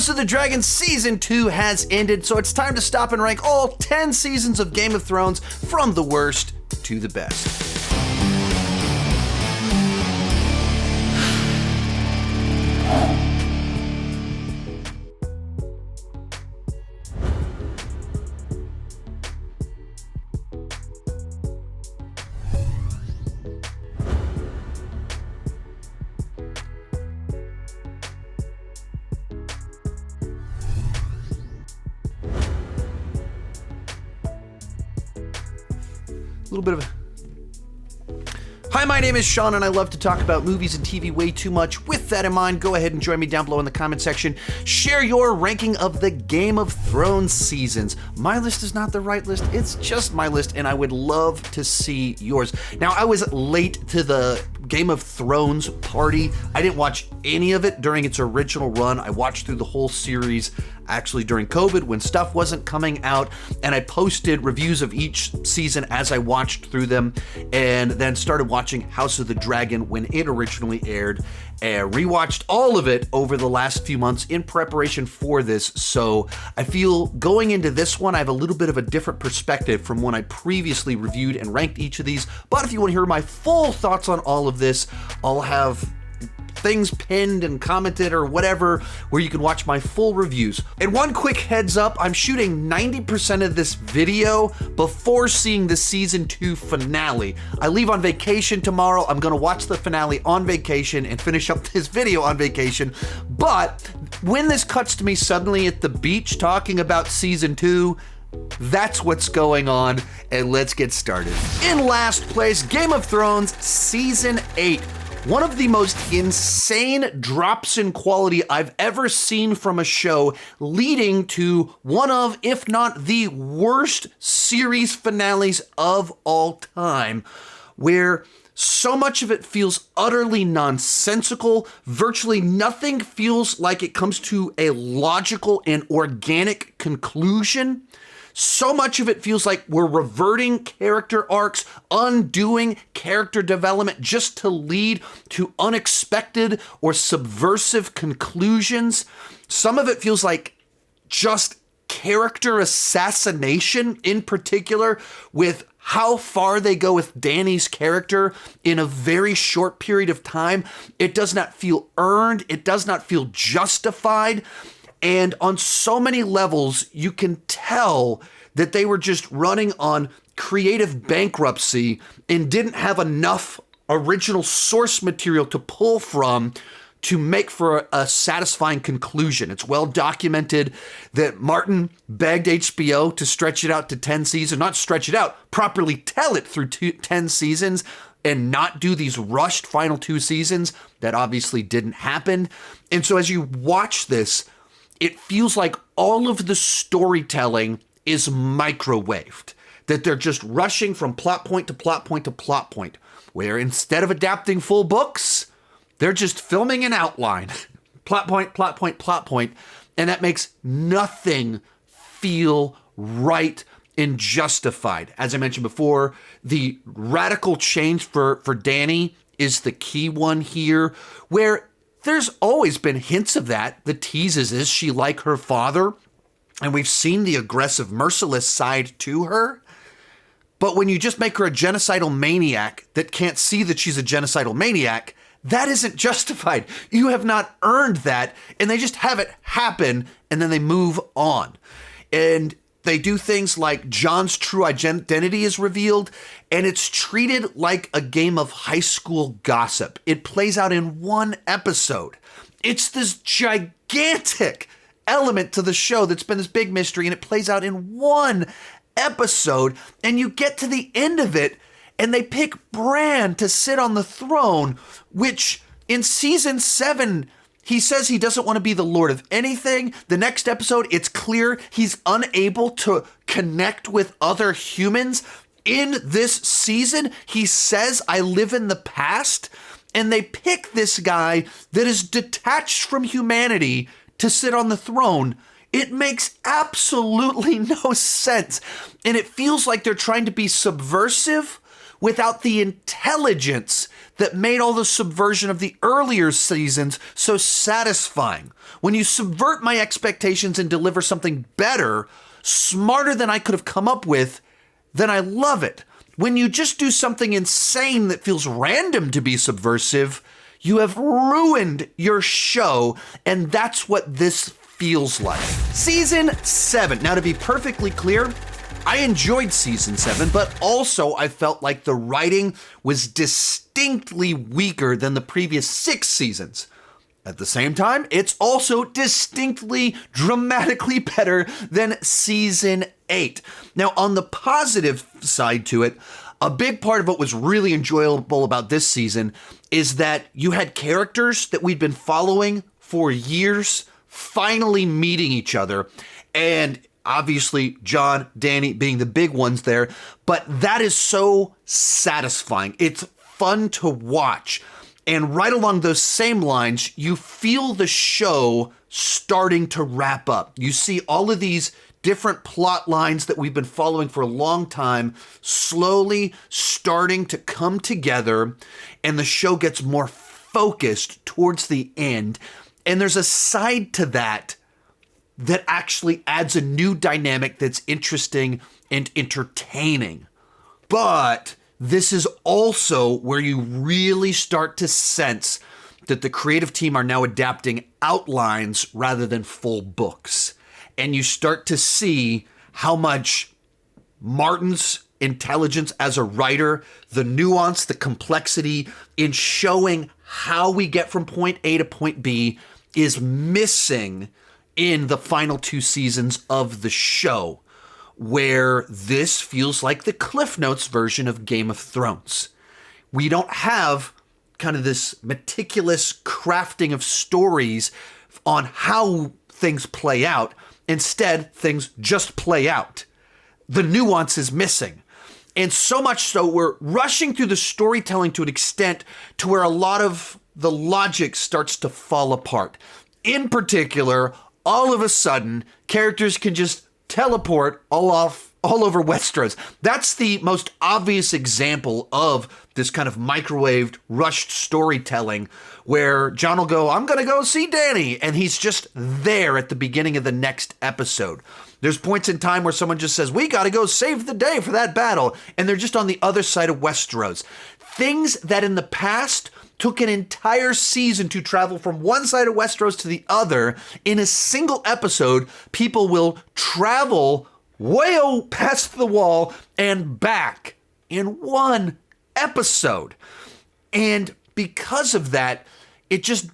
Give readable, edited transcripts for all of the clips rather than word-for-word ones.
House of the Dragon Season 2 has ended, so it's time to stop and rank all 10 seasons of Game of Thrones from the worst to the best. Hi, my name is Sean, and I love to talk about movies and TV way too much. With that in mind, go ahead and join me down below in the comment section. Share your ranking of the Game of Thrones seasons. My list is not the right list, it's just my list, and I would love to see yours. Now, I was late to the Game of Thrones party. I didn't watch any of it during its original run. I watched through the whole series actually during COVID when stuff wasn't coming out, and I posted reviews of each season as I watched through them, and then started watching House of the Dragon when it originally aired, and rewatched all of it over the last few months in preparation for this. So I feel going into this one, I have a little bit of a different perspective from when I previously reviewed and ranked each of these. But if you want to hear my full thoughts on all of this, I'll have things pinned and commented or whatever where you can watch my full reviews. And one quick heads up, I'm shooting 90% of this video before seeing the season 2 finale. I leave on vacation tomorrow. I'm gonna watch the finale on vacation and finish up this video on vacation. But when this cuts to me suddenly at the beach talking about season 2, that's what's going on, and let's get started. In last place, Game of Thrones Season 8. One of the most insane drops in quality I've ever seen from a show, leading to one of, if not the worst series finales of all time, where so much of it feels utterly nonsensical. Virtually nothing feels like it comes to a logical and organic conclusion. So much of it feels like we're reverting character arcs, undoing character development just to lead to unexpected or subversive conclusions. Some of it feels like just character assassination, in particular with how far they go with Dany's character in a very short period of time. It does not feel earned. It does not feel justified. And on so many levels, you can tell that they were just running on creative bankruptcy and didn't have enough original source material to pull from to make for a satisfying conclusion. It's well documented that Martin begged HBO to stretch it out to 10 seasons, not stretch it out, properly tell it through 10 seasons and not do these rushed final 2 seasons. That obviously didn't happen. And so as you watch this, it feels like all of the storytelling is microwaved, that they're just rushing from plot point to plot point to plot point, where instead of adapting full books, they're just filming an outline. Plot point, plot point, plot point, and that makes nothing feel right and justified. As I mentioned before, the radical change for Dany is the key one here, where there's always been hints of that. The teases, is she like her father? And we've seen the aggressive, merciless side to her. But when you just make her a genocidal maniac that can't see that she's a genocidal maniac, that isn't justified. You have not earned that, and they just have it happen, and then they move on. And they do things like Jon's true identity is revealed, and it's treated like a game of high school gossip. It plays out in one episode. It's this gigantic element to the show that's been this big mystery, and it plays out in one episode, and you get to the end of it, and they pick Bran to sit on the throne, which in season 7, he says he doesn't want to be the Lord of anything. The next episode, it's clear he's unable to connect with other humans. In this season, he says, I live in the past. And they pick this guy that is detached from humanity to sit on the throne. It makes absolutely no sense. And it feels like they're trying to be subversive without the intelligence that made all the subversion of the earlier seasons so satisfying. When you subvert my expectations and deliver something better, smarter than I could have come up with, then I love it. When you just do something insane that feels random to be subversive, you have ruined your show, and that's what this feels like. Season 7. Now, to be perfectly clear, I enjoyed season 7, but also I felt like the writing was distinctly weaker than the previous 6 seasons. At the same time, it's also distinctly, dramatically better than season 8. Now, on the positive side to it, a big part of what was really enjoyable about this season is that you had characters that we'd been following for years finally meeting each other, and obviously John, Danny being the big ones there, but that is so satisfying. It's fun to watch. And right along those same lines, you feel the show starting to wrap up. You see all of these different plot lines that we've been following for a long time slowly starting to come together, and the show gets more focused towards the end. And there's a side to that that actually adds a new dynamic that's interesting and entertaining. But this is also where you really start to sense that the creative team are now adapting outlines rather than full books. And you start to see how much Martin's intelligence as a writer, the nuance, the complexity in showing how we get from point A to point B is missing in the final 2 seasons of the show, where this feels like the Cliff Notes version of Game of Thrones. We don't have kind of this meticulous crafting of stories on how things play out. Instead, things just play out. The nuance is missing. And so much so, we're rushing through the storytelling to an extent to where a lot of the logic starts to fall apart. In particular, all of a sudden, characters can just teleport all over Westeros. That's the most obvious example of this kind of microwaved, rushed storytelling where John will go, I'm going to go see Danny, and he's just there at the beginning of the next episode. There's points in time where someone just says, we got to go save the day for that battle, and they're just on the other side of Westeros. Things that in the past took an entire season to travel from one side of Westeros to the other, in a single episode, people will travel way past the wall and back in one episode. And because of that, it just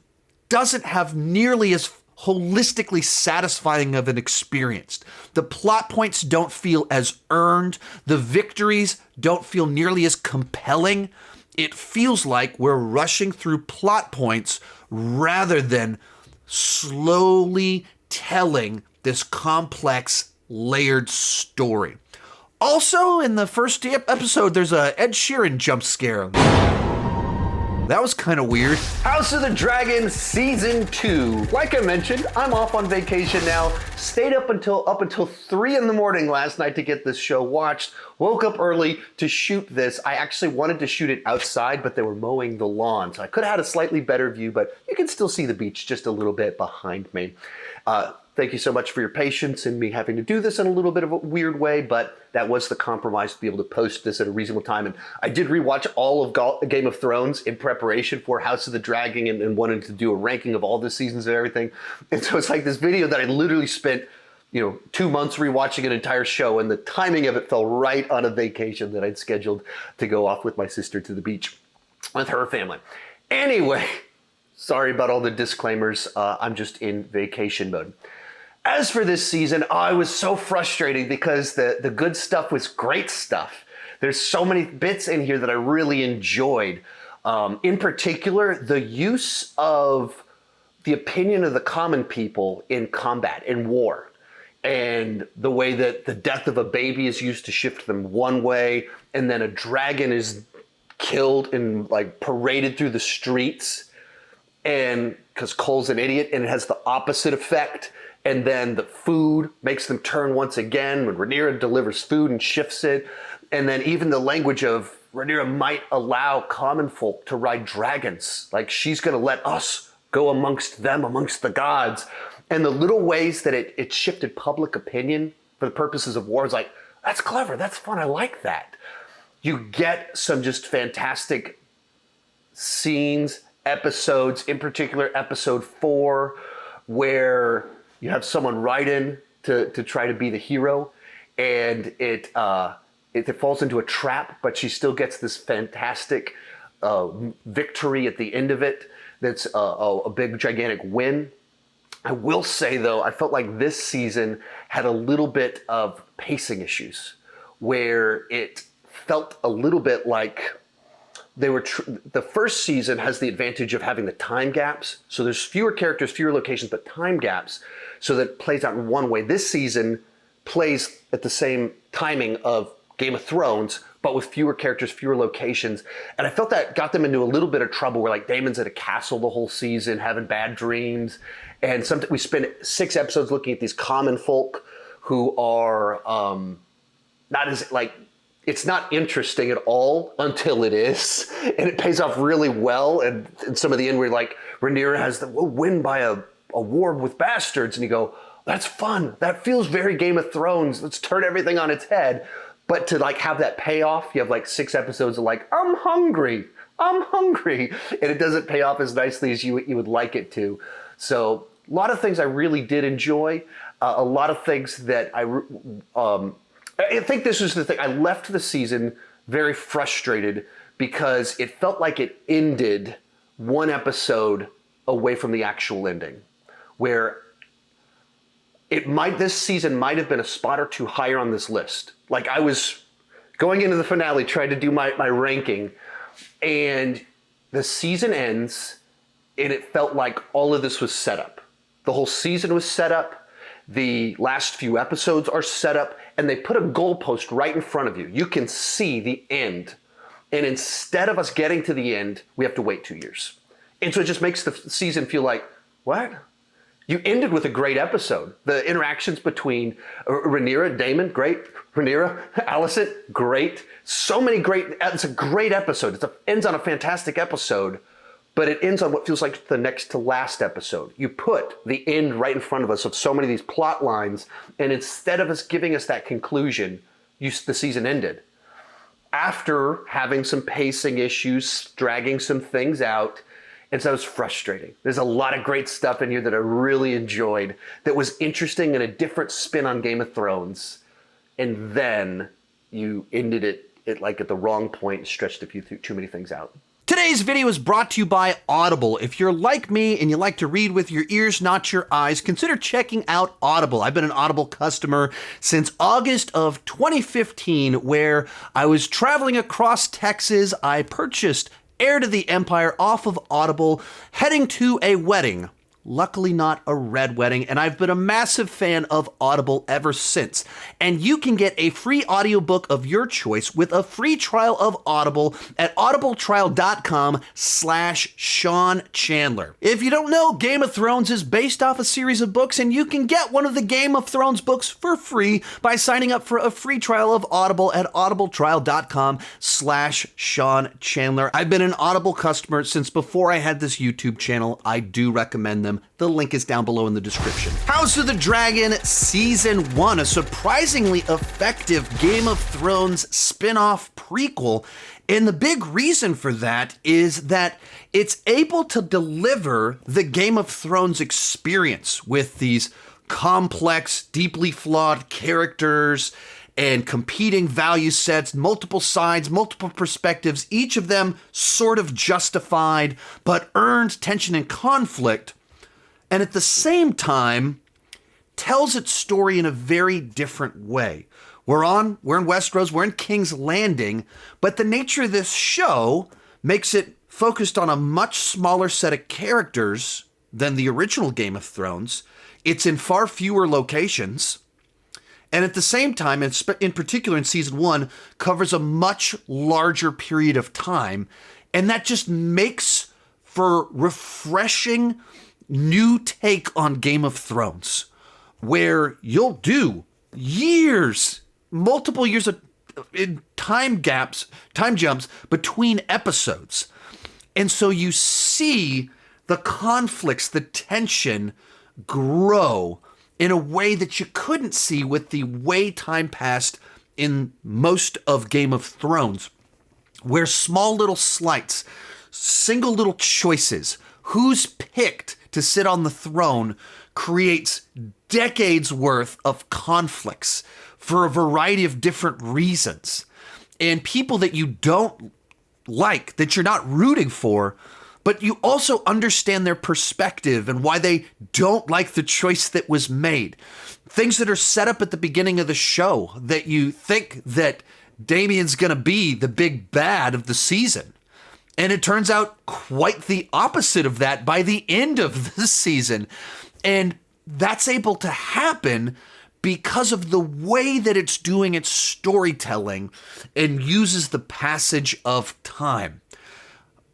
doesn't have nearly as holistically satisfying of an experience. The plot points don't feel as earned. The victories don't feel nearly as compelling. It feels like we're rushing through plot points rather than slowly telling this complex, layered story. Also, in the first episode, there's a Ed Sheeran jump scare. That was kind of weird. House of the Dragon Season 2. Like I mentioned, I'm off on vacation now. Stayed up until 3 in the morning last night to get this show watched. Woke up early to shoot this. I actually wanted to shoot it outside, but they were mowing the lawn. So I could have had a slightly better view, but you can still see the beach just a little bit behind me. Thank you so much for your patience in me having to do this in a little bit of a weird way, but that was the compromise to be able to post this at a reasonable time. And I did rewatch all of Game of Thrones in preparation for House of the Dragon and wanted to do a ranking of all the seasons and everything. And so it's like this video that I literally spent 2 months rewatching an entire show, and the timing of it fell right on a vacation that I'd scheduled to go off with my sister to the beach with her family. Anyway, sorry about all the disclaimers. I'm just in vacation mode. As for this season, I was so frustrated because the good stuff was great stuff. There's so many bits in here that I really enjoyed. In particular, the use of the opinion of the common people in combat, in war, and the way that the death of a baby is used to shift them one way, and then a dragon is killed and paraded through the streets, and because Cole's an idiot, and it has the opposite effect. And then the food makes them turn once again when Rhaenyra delivers food and shifts it. And then even the language of Rhaenyra might allow common folk to ride dragons. Like, she's going to let us go amongst them, amongst the gods. And the little ways that it shifted public opinion for the purposes of war is like, that's clever, that's fun, I like that. You get some just fantastic scenes, episodes, in particular episode 4, where you have someone write in to try to be the hero, and it falls into a trap, but she still gets this fantastic victory at the end of it. That's a big, gigantic win. I will say, though, I felt like this season had a little bit of pacing issues, where it felt a little bit like they were. The first season has the advantage of having the time gaps, so there's fewer characters, fewer locations, but time gaps, so that it plays out in one way. This season plays at the same timing of Game of Thrones, but with fewer characters, fewer locations. And I felt that got them into a little bit of trouble, where like Daemon's at a castle the whole season, having bad dreams. And we spent 6 episodes looking at these common folk who are not as, like, it's not interesting at all until it is. And it pays off really well. And some of the end where like Rhaenyra has we'll win by a war with bastards. And you go, that's fun. That feels very Game of Thrones. Let's turn everything on its head. But to like have that payoff, you have like 6 episodes of like, I'm hungry. And it doesn't pay off as nicely as you would like it to. So a lot of things I really did enjoy. A lot of things that I think this was the thing. I left the season very frustrated because it felt like it ended one episode away from the actual ending, where this season might have been a spot or 2 higher on this list. Like, I was going into the finale trying to do my ranking, and the season ends and it felt like all of this was set up. The whole season was set up. The last few episodes are set up, and they put a goalpost right in front of you. You can see the end. And instead of us getting to the end, we have to wait 2 years. And so it just makes the season feel like, what? You ended with a great episode. The interactions between Rhaenyra, Daemon, great. Rhaenyra, Alicent, great. So many great, it's a great episode. It ends on a fantastic episode, but it ends on what feels like the next to last episode. You put the end right in front of us of so many of these plot lines, and instead of us giving us that conclusion, the season ended. After having some pacing issues, dragging some things out, and so it was frustrating. There's a lot of great stuff in here that I really enjoyed that was interesting and a different spin on Game of Thrones. And then you ended it like at the wrong point, stretched a few too many things out. Today's video is brought to you by Audible. If you're like me and you like to read with your ears, not your eyes, consider checking out Audible. I've been an Audible customer since August of 2015, where I was traveling across Texas. I purchased Heir to the Empire off of Audible, heading to a wedding. Luckily not a red wedding, and I've been a massive fan of Audible ever since. And you can get a free audiobook of your choice with a free trial of Audible at audibletrial.com/Sean Chandler. If you don't know, Game of Thrones is based off a series of books, and you can get one of the Game of Thrones books for free by signing up for a free trial of Audible at audibletrial.com/Sean Chandler. I've been an Audible customer since before I had this YouTube channel. I do recommend them. The link is down below in the description. House of the Dragon Season 1, a surprisingly effective Game of Thrones spin-off prequel. And the big reason for that is that it's able to deliver the Game of Thrones experience with these complex, deeply flawed characters and competing value sets, multiple sides, multiple perspectives, each of them sort of justified, but earned tension and conflict. And at the same time, tells its story in a very different way. We're in Westeros, we're in King's Landing, but the nature of this show makes it focused on a much smaller set of characters than the original Game of Thrones. It's in far fewer locations. And at the same time, in particular in Season 1, covers a much larger period of time. And that just makes for refreshing new take on Game of Thrones, where you'll do multiple years of in time jumps between episodes. And so you see the conflicts, the tension grow in a way that you couldn't see with the way time passed in most of Game of Thrones, where small little slights, single little choices, who's picked to sit on the throne creates decades worth of conflicts for a variety of different reasons. And people that you don't like, that you're not rooting for, but you also understand their perspective and why they don't like the choice that was made. Things that are set up at the beginning of the show that you think that Damien's going to be the big bad of the season. And it turns out quite the opposite of that by the end of the season. And that's able to happen because of the way that it's doing its storytelling and uses the passage of time.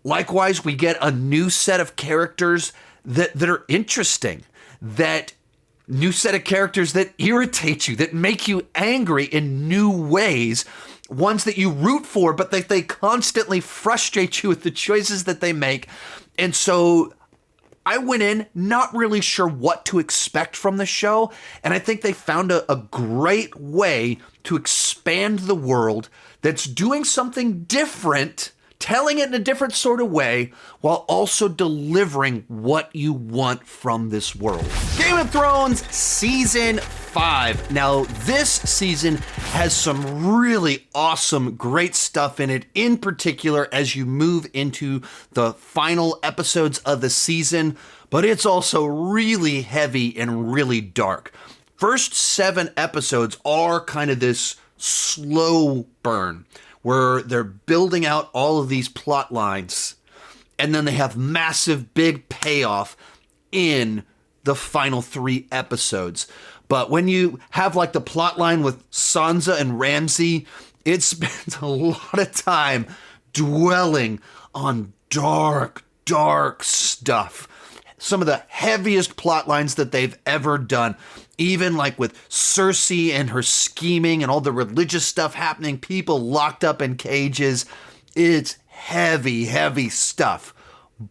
Likewise, we get a new set of characters that are interesting, that new set of characters that irritate you, that make you angry in new ways, ones that you root for, but that they constantly frustrate you with the choices that they make. And so I went in not really sure what to expect from the show, and I think they found a great way to expand the world that's doing something different, telling it in a different sort of way, while also delivering what you want from this world. Game of Thrones Season 5. Now, this season has some really awesome, great stuff in it, in particular as you move into the final episodes of the season, but it's also really heavy and really dark. First 7 episodes are kind of this slow burn, where they're building out all of these plot lines, and then they have massive big payoff in the final 3 episodes. But when you have like the plot line with Sansa and Ramsay, it spends a lot of time dwelling on dark stuff. Some of the heaviest plot lines that they've ever done. Even like with Cersei and her scheming and all the religious stuff happening, people locked up in cages. It's heavy stuff.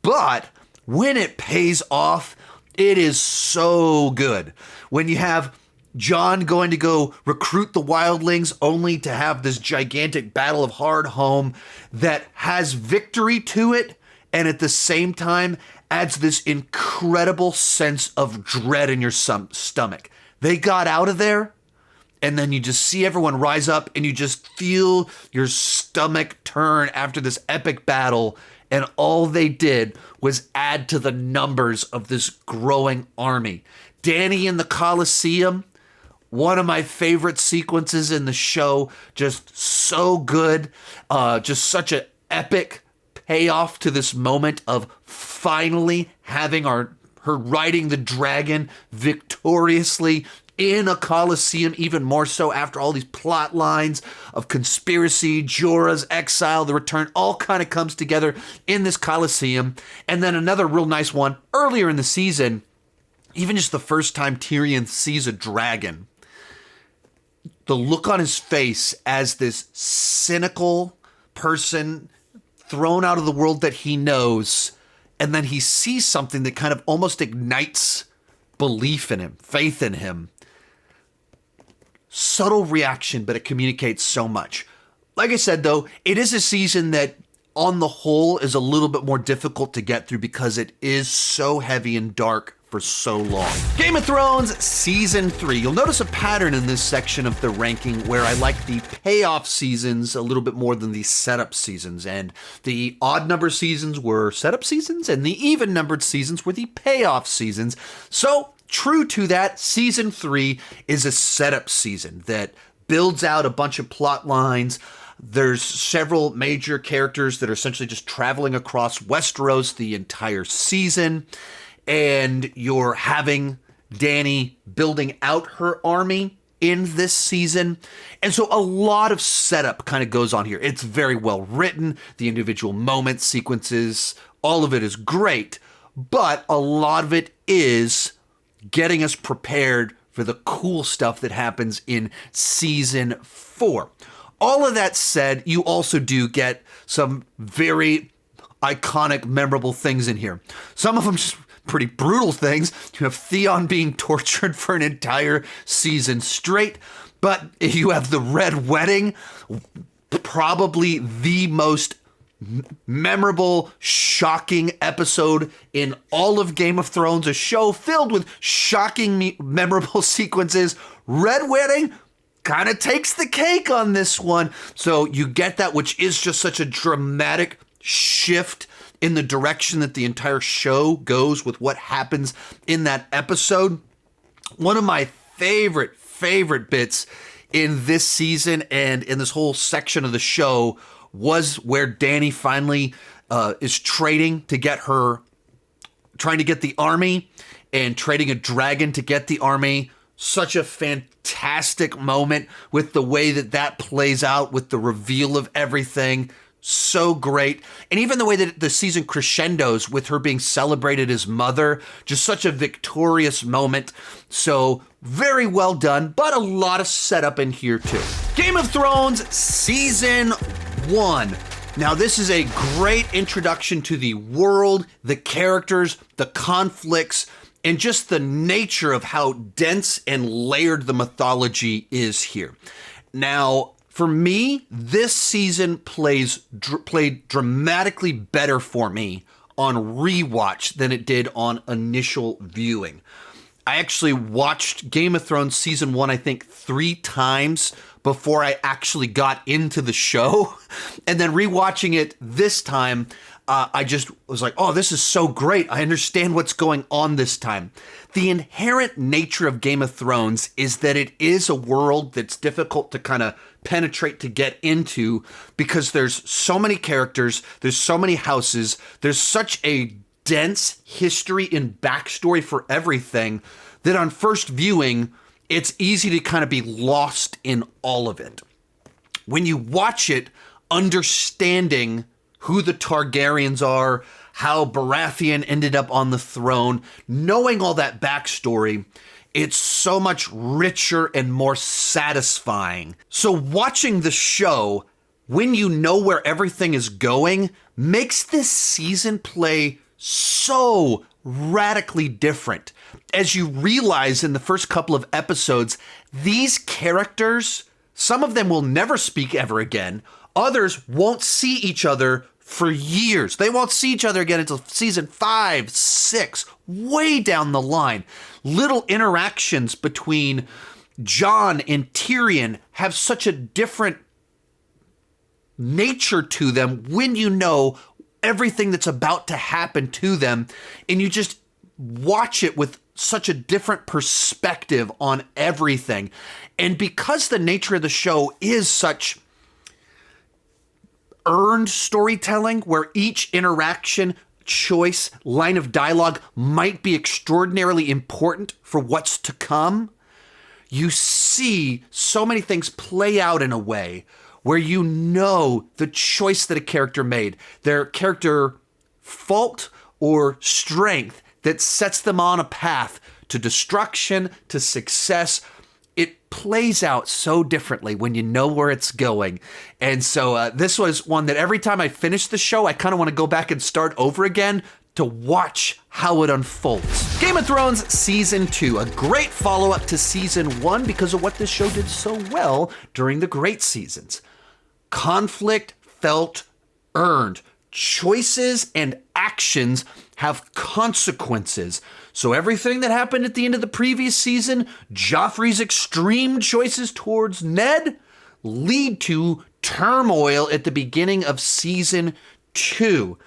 But when it pays off, it is so good. When you have Jon going to go recruit the wildlings only to have this gigantic battle of Hardhome that has victory to it, and at the same time adds this incredible sense of dread in your stomach. They got out of there, and then you just see everyone rise up, and you just feel your stomach turn after this epic battle, and all they did was add to the numbers of this growing army. Dany in the Colosseum, one of my favorite sequences in the show, just so good, just such an epic payoff to this moment of finally having her riding the dragon victoriously in a Colosseum, even more so after all these plot lines of conspiracy, Jorah's exile, the return, all kind of comes together in this Colosseum. And then another real nice one earlier in the season, even just the first time Tyrion sees a dragon, the look on his face as this cynical person thrown out of the world that he knows, and then he sees something that kind of almost ignites belief in him, faith in him. Subtle reaction, but it communicates so much. Like I said, though, it is a season that, on the whole, is a little bit more difficult to get through because it is so heavy and dark for so long. Game of Thrones Season 3. You'll notice a pattern in this section of the ranking where I like the payoff seasons a little bit more than the setup seasons. And the odd number seasons were setup seasons, and the even numbered seasons were the payoff seasons. So, true to that, Season 3 is a setup season that builds out a bunch of plot lines. There's several major characters that are essentially just traveling across Westeros the entire season. And you're having Dany building out her army in this season. And so a lot of setup kind of goes on here. It's very well written. The individual moments, sequences, all of it is great. But a lot of it is getting us prepared for the cool stuff that happens in Season 4. all of that said, you also do get some very iconic, memorable things in here. Some of them just pretty brutal things. You have Theon being tortured for an entire season straight, but you have the Red Wedding, probably the most memorable, shocking episode in all of Game of Thrones, a show filled with shocking, memorable sequences. Red Wedding kind of takes the cake on this one. So you get that, which is just such a dramatic shift in the direction that the entire show goes with what happens in that episode. One of my favorite bits in this season and in this whole section of the show was where Dany finally is trying to get the army and trading a dragon to get the army. Such a fantastic moment with the way that plays out with the reveal of everything. So great. And even the way that the season crescendos with her being celebrated as mother, just such a victorious moment. So very well done, but a lot of setup in here too. Game of Thrones Season 1. Now, this is a great introduction to the world, the characters, the conflicts, and just the nature of how dense and layered the mythology is here. Now, for me, this season played dramatically better for me on rewatch than it did on initial viewing. I actually watched Game of Thrones Season 1, I think, 3 times before I actually got into the show. And then rewatching it this time, I just was like, oh, this is so great. I understand what's going on this time. The inherent nature of Game of Thrones is that it is a world that's difficult to kind of penetrate, to get into, because there's so many characters, there's so many houses, there's such a dense history and backstory for everything that on first viewing, it's easy to kind of be lost in all of it. When you watch it, understanding who the Targaryens are, how Baratheon ended up on the throne, knowing all that backstory, it's so much richer and more satisfying. So watching the show, when you know where everything is going, makes this season play so radically different. As you realize in the first couple of episodes, these characters, some of them will never speak ever again. Others won't see each other for years. They won't see each other again until season 5, 6, way down the line. Little interactions between Jon and Tyrion have such a different nature to them when you know everything that's about to happen to them, and you just watch it with such a different perspective on everything. And because the nature of the show is such earned storytelling, where each interaction, choice, line of dialogue might be extraordinarily important for what's to come, you see so many things play out in a way where you know the choice that a character made, their character fault or strength that sets them on a path to destruction, to success. It plays out so differently when you know where it's going. And so this was one that every time I finish the show, I kind of want to go back and start over again to watch how it unfolds. Game of Thrones Season 2, a great follow-up to Season 1 because of what this show did so well during the great seasons. Conflict felt earned. Choices and actions have consequences. So everything that happened at the end of the previous season, Joffrey's extreme choices towards Ned, lead to turmoil at the beginning of Season 2.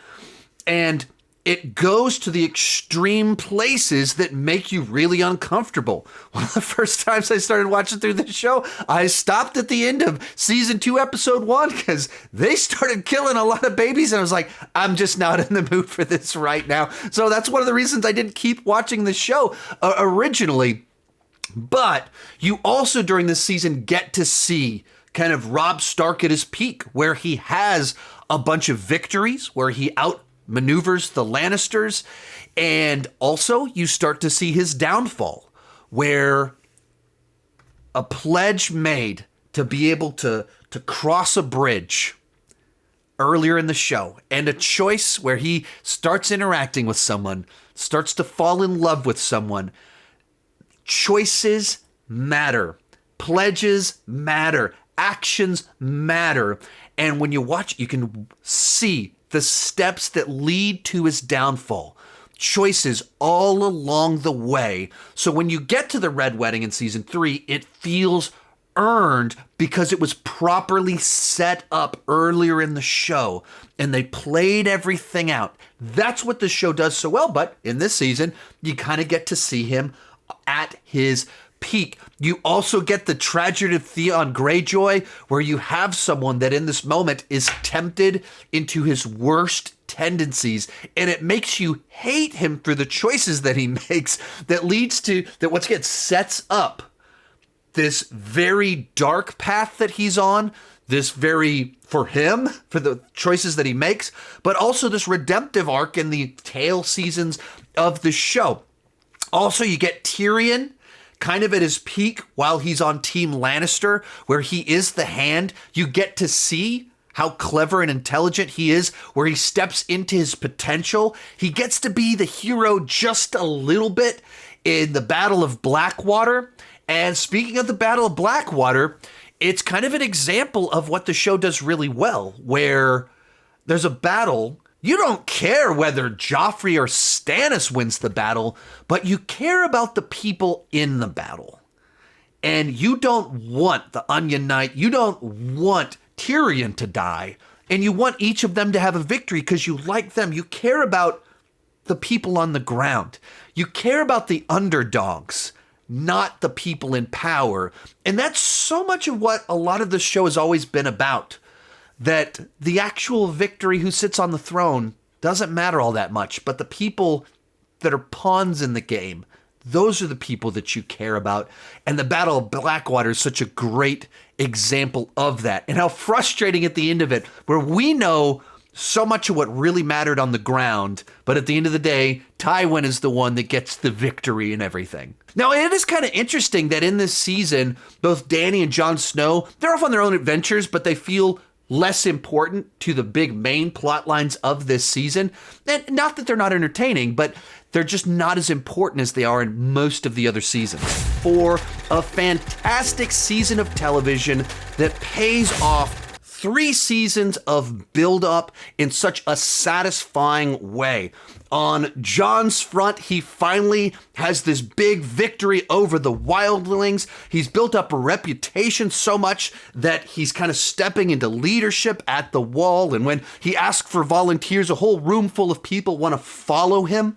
And it goes to the extreme places that make you really uncomfortable. One of the first times I started watching through this show, I stopped at the end of Season 2, Episode 1, because they started killing a lot of babies, and I was like, I'm just not in the mood for this right now. So that's one of the reasons I didn't keep watching the show originally. But you also, during this season, get to see kind of Robb Stark at his peak, where he has a bunch of victories, where he outmaneuvers the Lannisters, and also you start to see his downfall, where a pledge made to be able to cross a bridge earlier in the show, and a choice where he starts interacting with someone, starts to fall in love with someone. Choices matter. Pledges matter. Actions matter. And when you watch, you can see the steps that lead to his downfall. Choices all along the way. So when you get to the Red Wedding in season 3, it feels earned because it was properly set up earlier in the show and they played everything out. That's what the show does so well. But in this season, you kind of get to see him at his peak. You also get the tragedy of Theon Greyjoy, where you have someone that in this moment is tempted into his worst tendencies, and it makes you hate him for the choices that he makes that leads to, that once again sets up this very dark path that he's on, this very, for him, for the choices that he makes, but also this redemptive arc in the tail seasons of the show. Also, you get Tyrion kind of at his peak while he's on Team Lannister, where he is the Hand. You get to see how clever and intelligent he is, where he steps into his potential. He gets to be the hero just a little bit in the Battle of Blackwater. And speaking of the Battle of Blackwater, it's kind of an example of what the show does really well, where there's a battle. You don't care whether Joffrey or Stannis wins the battle, but you care about the people in the battle. And you don't want the Onion Knight, you don't want Tyrion to die, and you want each of them to have a victory because you like them. You care about the people on the ground. You care about the underdogs, not the people in power. And that's so much of what a lot of the show has always been about. That the actual victory, who sits on the throne, doesn't matter all that much. But the people that are pawns in the game, those are the people that you care about. And the Battle of Blackwater is such a great example of that. And how frustrating at the end of it, where we know so much of what really mattered on the ground, but at the end of the day, Tywin is the one that gets the victory and everything. Now, it is kind of interesting that in this season, both Dany and Jon Snow, they're off on their own adventures, but they feel less important to the big main plot lines of this season. And not that they're not entertaining, but they're just not as important as they are in most of the other seasons. For a fantastic season of television that pays off 3 seasons of build-up in such a satisfying way. On Jon's front, he finally has this big victory over the wildlings. He's built up a reputation so much that he's kind of stepping into leadership at the Wall. And when he asks for volunteers, a whole room full of people want to follow him.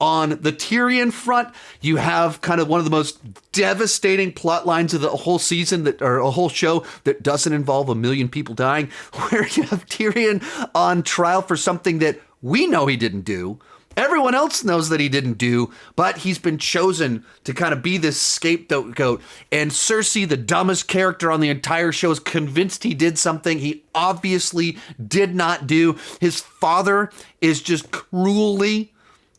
On the Tyrion front, you have kind of one of the most devastating plot lines of the whole season, or a whole show that doesn't involve 1 million people dying, where you have Tyrion on trial for something that we know he didn't do. Everyone else knows that he didn't do, but he's been chosen to kind of be this scapegoat. And Cersei, the dumbest character on the entire show, is convinced he did something he obviously did not do. His father is just cruelly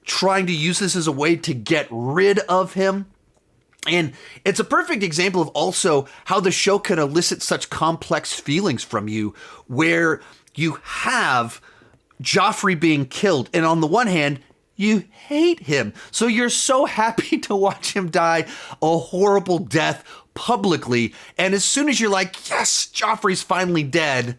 trying to use this as a way to get rid of him. And it's a perfect example of also how the show can elicit such complex feelings from you, where you have Joffrey being killed, and on the one hand, you hate him. So you're so happy to watch him die a horrible death publicly. And as soon as you're like, yes, Joffrey's finally dead,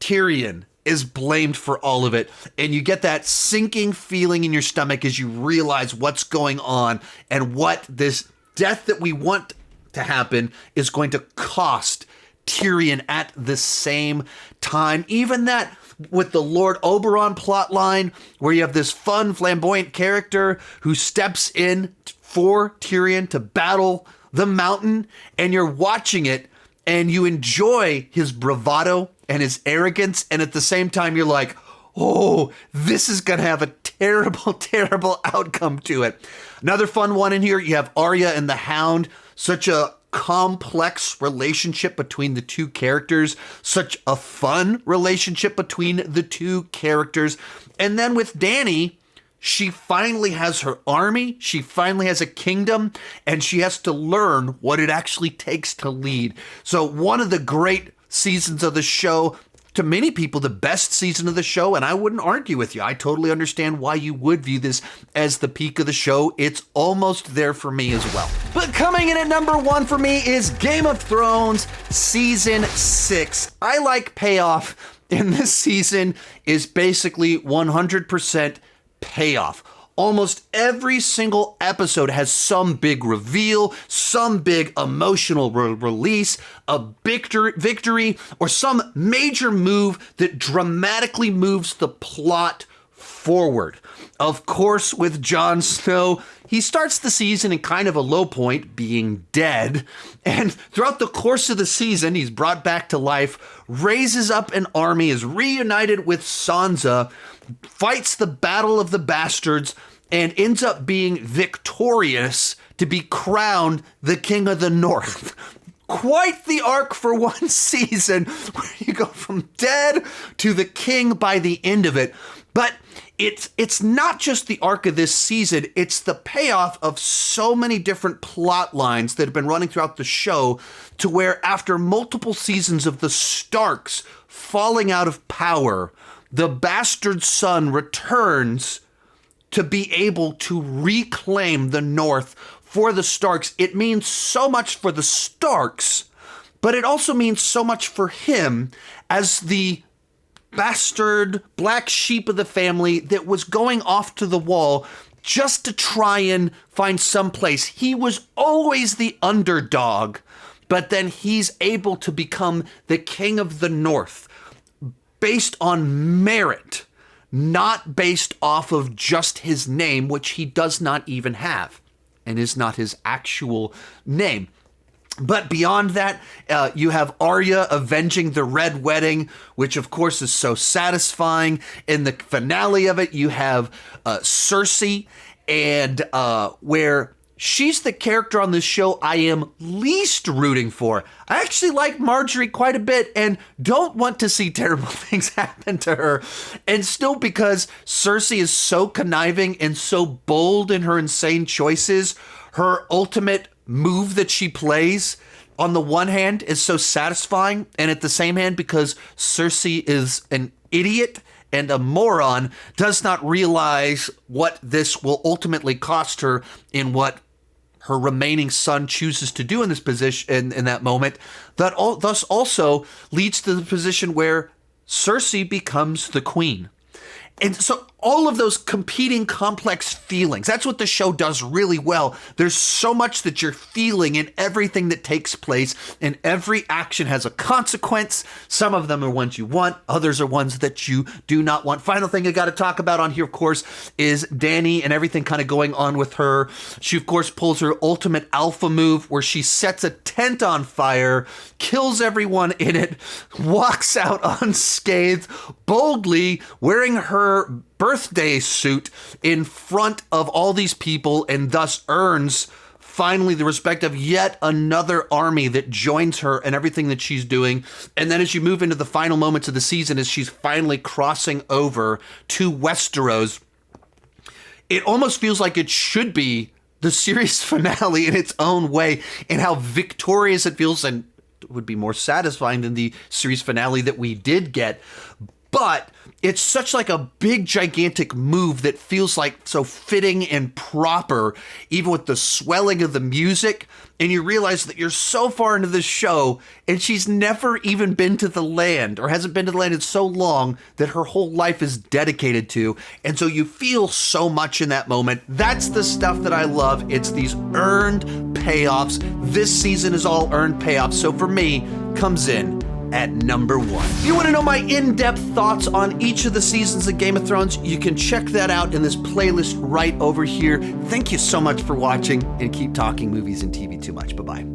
Tyrion is blamed for all of it. And you get that sinking feeling in your stomach as you realize what's going on and what this death that we want to happen is going to cost Tyrion at the same time. Even that with the Lord Oberyn plotline, where you have this fun, flamboyant character who steps in for Tyrion to battle the Mountain, and you're watching it and you enjoy his bravado and his arrogance, and at the same time you're like, oh, this is gonna have a terrible, terrible outcome to it. Another fun one in here, you have Arya and the Hound. Such a complex relationship between the two characters, such a fun relationship between the two characters. And then with Dany, She finally has her army, she finally has a kingdom, and she has to learn what it actually takes to lead. So one of the great seasons of the show, to many people, the best season of the show, and I wouldn't argue with you. I totally understand why you would view this as the peak of the show. It's almost there for me as well. But coming in at number 1 for me is Game of Thrones Season 6. I like payoff, and this season is basically 100% payoff. Almost every single episode has some big reveal, some big emotional release, a victory, or some major move that dramatically moves the plot forward. Of course, with Jon Snow, he starts the season in kind of a low point, being dead, and throughout the course of the season, he's brought back to life, raises up an army, is reunited with Sansa, fights the Battle of the Bastards, and ends up being victorious to be crowned the King of the North. Quite the arc for one season, where you go from dead to the king by the end of it. But it's not just the arc of this season, it's the payoff of so many different plot lines that have been running throughout the show, to where after multiple seasons of the Starks falling out of power, the bastard son returns to be able to reclaim the North for the Starks. It means so much for the Starks, but it also means so much for him as the bastard black sheep of the family that was going off to the wall just to try and find some place. He was always the underdog, but then he's able to become the king of the North based on merit, not based off of just his name, which he does not even have and is not his actual name. But beyond that, you have Arya avenging the Red Wedding, which of course is so satisfying. In the finale of it, you have Cersei, and where she's the character on this show I am least rooting for. I actually like Marjorie quite a bit and don't want to see terrible things happen to her. And still, because Cersei is so conniving and so bold in her insane choices, her ultimate move that she plays, on the one hand, is so satisfying, and at the same hand, because Cersei is an idiot and a moron, does not realize what this will ultimately cost her in what her remaining son chooses to do in this position, in that moment, thus also leads to the position where Cersei becomes the queen. And so all of those competing complex feelings, that's what the show does really well. There's so much that you're feeling in everything that takes place, and every action has a consequence. Some of them are ones you want, others are ones that you do not want. Final thing I got to talk about on here, of course, is Dany and everything kind of going on with her. She, of course, pulls her ultimate alpha move where she sets a tent on fire, kills everyone in it, walks out unscathed, boldly wearing her birthday suit in front of all these people, and thus earns finally the respect of yet another army that joins her and everything that she's doing. And then as you move into the final moments of the season, as she's finally crossing over to Westeros, it almost feels like it should be the series finale in its own way, and how victorious it feels, and would be more satisfying than the series finale that we did get. But it's such like a big, gigantic move that feels like so fitting and proper, even with the swelling of the music. And you realize that you're so far into this show, and she's never even been to the land, or hasn't been to the land in so long, that her whole life is dedicated to. And so you feel so much in that moment. That's the stuff that I love. It's these earned payoffs. This season is all earned payoffs. So for me, comes in at number 1. If you want to know my in-depth thoughts on each of the seasons of Game of Thrones, you can check that out in this playlist right over here. Thank you so much for watching, and keep talking movies and TV too much. Bye-bye.